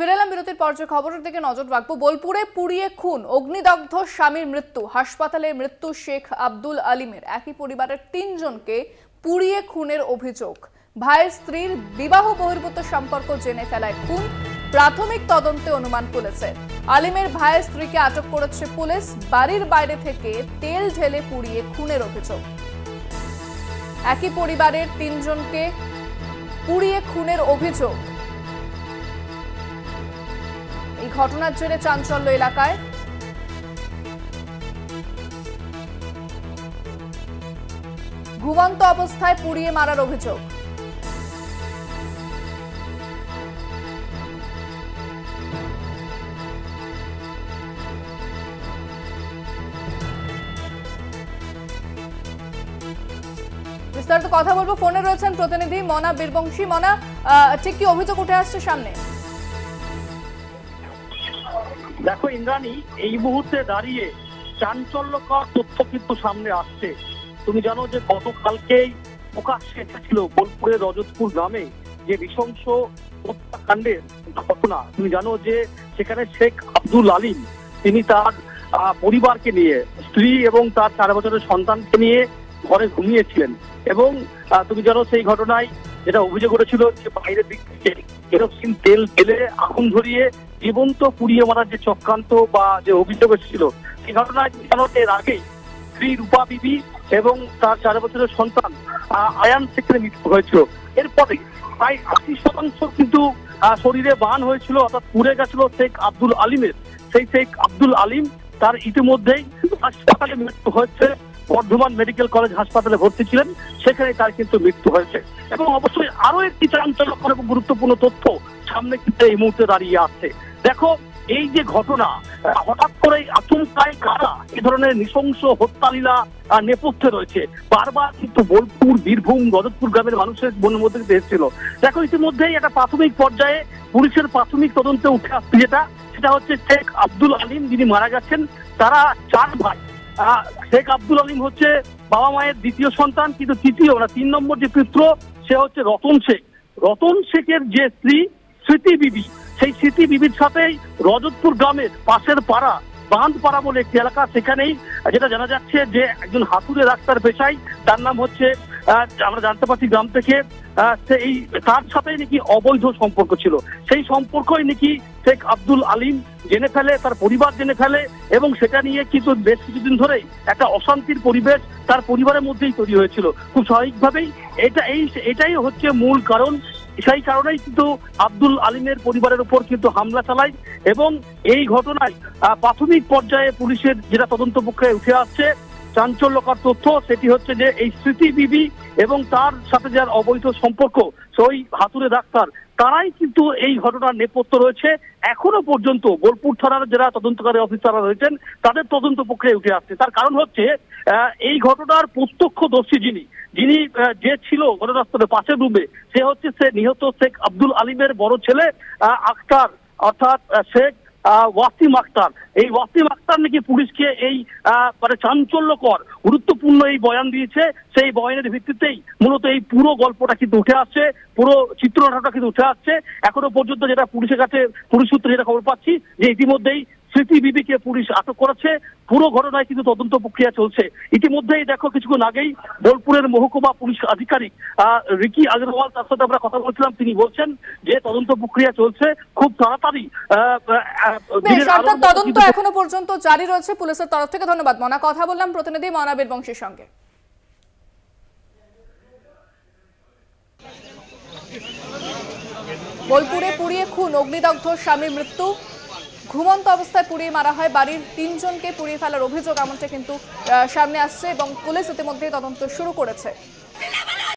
ফিরেলাম বিরতির পর যে খবরের দিকে নজর রাখবো। বোলপুরে পুড়িয়ে খুন, অগ্নিদগ্ধ স্বামীর মৃত্যু, হাসপাতালে মৃত্যু শেখ আব্দুল আলিমের। একই পরিবারের ৩ জনকে পুড়িয়ে খুনের অভিযোগ। ভাইয়ের স্ত্রীর বিবাহ বহির্ভূত সম্পর্ক জেনে ফেলায় খুন, প্রাথমিক তদন্তে অনুমান তুলেছে। আলিমের ভাইয়ের স্ত্রীকে আটক করেছে পুলিশ। বাড়ির বাইরে থেকে তেল ঢেলে পুড়িয়ে খুনের অভিযোগ। একই পরিবারের ৩ জনকে পুড়িয়ে খুনের অভিযোগ। এই ঘটনার জেরে চাঞ্চল্য এলাকায়। ঘুমন্ত অবস্থায় পুড়িয়ে মারার অভিযোগ। বিস্তারিত কথা বলবো, ফোনে রয়েছেন প্রতিনিধি মনা বীরবংশী। মনা, ঠিক কি অভিযোগ উঠে আসছে সামনে? দেখো ইন্দ্রাণী, এই মুহূর্তে দাঁড়িয়ে চাঞ্চল্যকর তথ্য কিন্তু সামনে আসছে। তুমি জানো যে গতকালকেই প্রকাশ্যে এসেছিল বোলপুরের রজতপুর গ্রামে যে নৃশংস হত্যাকাণ্ডের ঘটনা। তুমি জানো যে সেখানে শেখ আব্দুল আলিম, তিনি তার পরিবারকে নিয়ে, স্ত্রী এবং তার 4 বছরের সন্তানকে নিয়ে ঘরে ঘুমিয়েছিলেন। এবং তুমি জানো সেই ঘটনায় যেটা অভিযোগ করেছিল যে বাইরের দিক থেকে কেরোসিন তেল ঢেলে আগুন ধরিয়ে জীবন্ত পুড়িয়ে মারার যে চক্রান্ত বা যে অভিযোগ ছিল, সেই ঘটনায় এর আগেই স্ত্রী রূপা বিবি এবং তার 4 বছরের সন্তান আয়ান শেখের মৃত্যু হয়েছিল। এরপরে প্রায় 80% কিন্তু শরীরে বান হয়েছিল, অর্থাৎ পুড়ে গেছিল শেখ আব্দুল আলিমের। সেই শেখ আব্দুল আলিম তার ইতিমধ্যেই হাসপাতালে মৃত্যু হয়েছে। বর্ধমান মেডিকেল কলেজ হাসপাতালে ভর্তি ছিলেন, সেখানে তার কিন্তু মৃত্যু হয়েছে। এবং অবশ্যই আরো একটি চাঞ্চল্যকর এবং গুরুত্বপূর্ণ তথ্য সামনে কিন্তু এই মুহূর্তে দাঁড়িয়ে আছে। দেখো, এই যে ঘটনা, হঠাৎ করে আচমকায় কারা এ ধরনের নৃশংস হত্যালীলা নেপথ্যে রয়েছে, বারবার কিন্তু বোলপুর, বীরভূম, রজতপুর গ্রামের মানুষের মনের মধ্যে কিন্তু এসেছিল। দেখো, ইতিমধ্যেই একটা প্রাথমিক পর্যায়ে পুলিশের প্রাথমিক তদন্তে উঠে আসছে সেটা হচ্ছে শেখ আব্দুল আলিম যিনি মারা গেছেন, তারা 4 ভাই। শেখ আব্দুল আলিম হচ্ছে বাবা মায়ের দ্বিতীয় সন্তান, কিন্তু 3 নম্বর যে পুত্র সে হচ্ছে রতন শেখ। রতন শেখের যে স্ত্রী স্মৃতি বিবি, সেই স্মৃতি বিবির সাথেই রজতপুর গ্রামের পাশের পাড়া, বাঁধপাড়া বলে একটি এলাকা, সেখানেই যেটা জানা যাচ্ছে যে একজন হাতুড়ে ডাক্তার পেশায়, তার নাম হচ্ছে, আমরা জানতে পারছি গ্রাম থেকে, তার সাথেই নাকি অবৈধ সম্পর্ক ছিল। সেই সম্পর্কই নাকি শেখ আব্দুল আলিম জেনে ফেলে, তার পরিবার জেনে ফেলে, এবং সেটা নিয়ে কিন্তু বেশ কিছুদিন ধরেই একটা অশান্তির পরিবেশ তার পরিবারের মধ্যেই তৈরি হয়েছিল। খুব স্বাভাবিকভাবেই এটাই হচ্ছে মূল কারণ। সেই কারণেই কিন্তু আব্দুল আলিমের পরিবারের উপর কিন্তু হামলা চালায়। এবং এই ঘটনায় প্রাথমিক পর্যায়ে পুলিশের যেটা তদন্ত প্রক্রিয়ায় উঠে আসছে চাঞ্চল্যকর তথ্য, সেটি হচ্ছে যে এই স্মৃতি বিবি এবং তার সাথে যার অবৈধ সম্পর্ক, সেই হাতুড়ে ডাক্তার, তারাই কিন্তু এই ঘটনার নেপথ্যে রয়েছে। এখনো পর্যন্ত বোলপুর থানার যারা তদন্তকারী অফিসাররা রয়েছেন, তাদের তদন্ত প্রক্রিয়ায় উঠে আসছে। তার কারণ হচ্ছে এই ঘটনার প্রত্যক্ষদর্শী যিনি যে ছিল ঘটনাস্থলে পাশের রুমে, সে হচ্ছে নিহত শেখ আব্দুল আলিমের বড় ছেলে আক্তার, অর্থাৎ শেখ ওয়াসিম আক্তার। এই ওয়াসিম আক্তার নাকি পুলিশকে এই মানে চাঞ্চল্যকর গুরুত্বপূর্ণ এই বয়ান দিয়েছে। সেই বয়ানের ভিত্তিতেই মূলত এই পুরো গল্পটা কিন্তু উঠে আসছে, পুরো চিত্রনাট্যটা কিন্তু উঠে আসছে। এখনো পর্যন্ত যেটা পুলিশের কাছে, পুলিশ সূত্রে যেটা খবর পাচ্ছি, যে ইতিমধ্যেই স্মৃতি বিবিকে পুলিশ আটক করেছে। পুরো ঘটনায় কিন্তু তদন্ত প্রক্রিয়া চলছে। ইতিমধ্যেই দেখো, কিছুক্ষণ আগেই বোলপুরের মহকুমা পুলিশ আধিকারিক রিকি আগরওয়াল, তার সাথে আমরা কথা বলছিলাম, তিনি বলছেন যে তদন্ত প্রক্রিয়া চলছে, খুব তাড়াতাড়ি তদন্ত এখনো পর্যন্ত জারি রয়েছে পুলিশের তরফ থেকে। ধন্যবাদ মনা। কথা বললাম প্রতিনিধি মনা বীরবংশীর সঙ্গে। বোলপুরে পুড়িয়ে খুন, অগ্নিদগ্ধ স্বামীর মৃত্যু, ঘুমন্ত অবস্থায় পুড়িয়ে মারা হয়। বাড়ির 3 জনকে পুড়িয়ে ফেলার অভিযোগ এমনটা কিন্তু সামনে আসছে এবং পুলিশ ইতিমধ্যে তদন্ত শুরু করেছে।